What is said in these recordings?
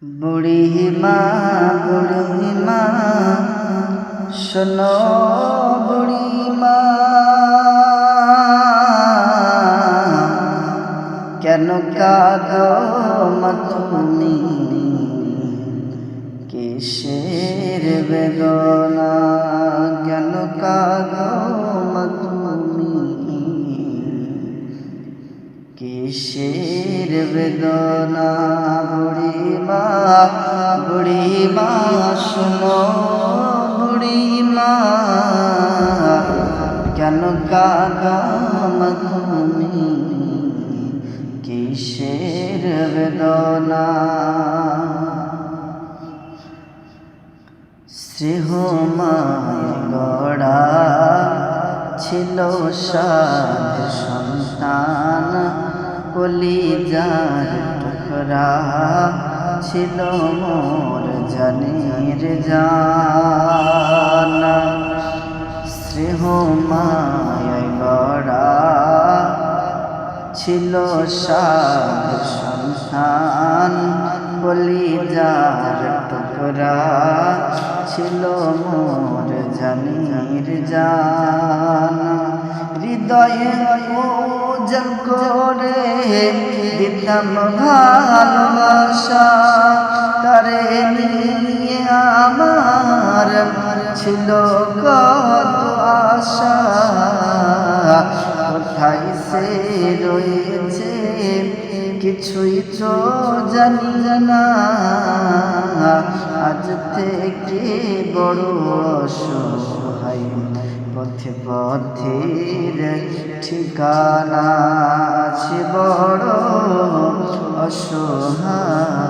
বুড়িমা বুড়িমা শোনো বুড়িমা, কেন কাঁদো মা তুমি, কিসের বেদনা, কেন কাঁদো মা তুমি, কিসের বেদনা। বুড়িমা বুড়িমা শোনো বুড়িমা, কেন কাঁদো মা তুমি, কিসের বেদনা। স্নেহময় গড়া ছিল সাত সন্তান, কলিজার টুকরা ছিল মোর জানের জান। স্নেহময় গড়া ছিল সাত সন্তান, কলিজার টুকরা ছিল মোর জানের জান। হৃদয়ে ওজন করে দিতাম ভালোবাসা, তারে নিয়ে আমার ছিল কত আশা। কোথায় সে রয়েছে কিছুই তো জানি না, আজ থেকে বড় অসহায়, পথে পথের ঠিকানা আছে বড় অসহায়,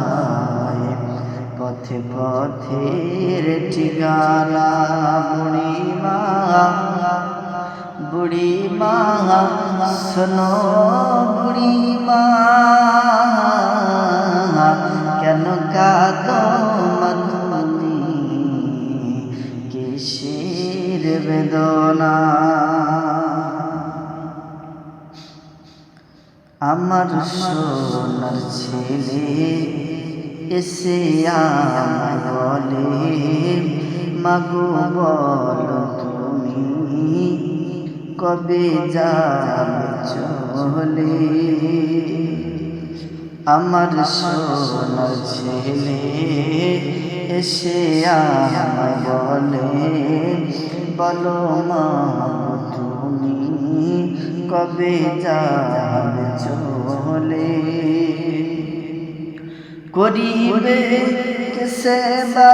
পথে পথের ঠিকানা। বুড়িমা বুড়িমা শোনো বুড়িমা, কেন কাঁদো মা তুমি, কিসের বেদনা। আমার সোনার ছেলে এসে আমায় বলে, মাগো বলো তুমি কবে যাবে চলে। আমার সোনার ছেলে এসে আমায় বলে, বলো মাগো তুমি কবে যাবে চলে। করিবে সেবা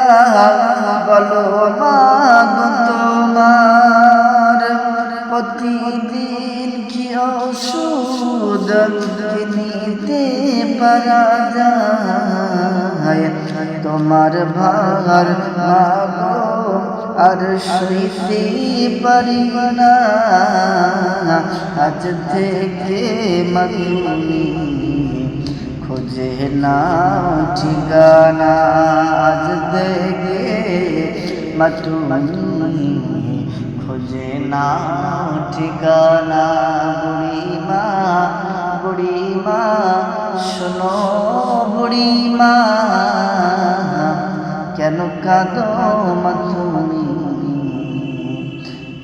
বলো মাগো তোমার, প্রতিদিন কি ওষুধ কিনিতে পারা যায়, তোমার ভার মাগো আর সইতে পারি না। আজ থেকে মা তুমি খোঁজে না ঠিকানা, আজ থেকে মা তুমি খোঁজে না ঠিকানা। বুড়িমা বুড়িমা শোনো বুড়িমা, কেন কাঁদো মা তুমি,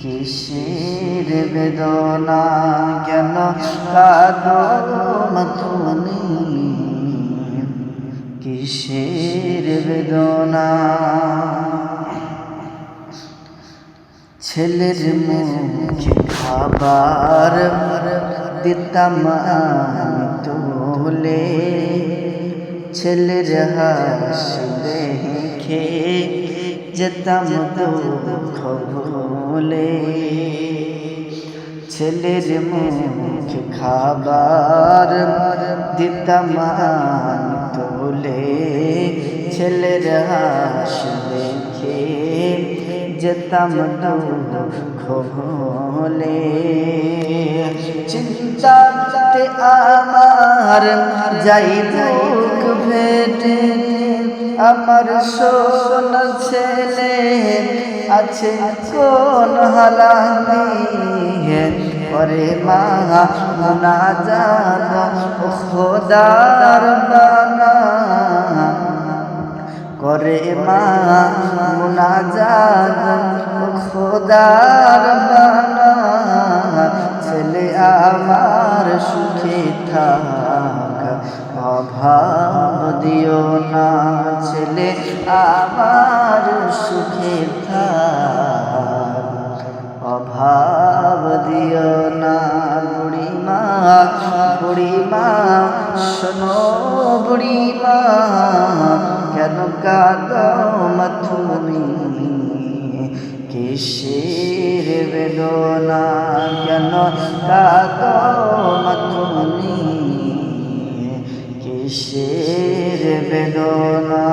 কিসের বেদনা, কেন কাঁদো মা তুমি, কিসের বেদনা। ছেলের মুখে খাবার দিতাম আমি তুলে, ছেলের হাসি দেখে যেতাম দুঃখ ভুলে। ছেলের মুখে খাবার দিতাম আমি তুলে, ছেলের হাসি দেখে যেতাম দুঃখ ভুলে। চিন্তাতে আমার যাই বুক ফেটে, আমার সোনার ছেলে আছে কোন হালাতে, করে মা মুনাজাত খোদার বানা, করে মা মুনাজাত খোদার বানা ছেলে আমার সুখে থাক অভাব দিও না ছেলে আমার সুখে থাক অভাব দিও না বুড়িমা শোনো বুড়িমা কেন কাঁদো মা তুমি কিসের বেদনা কেন কাঁদো মা তুমি কিসের বেদনা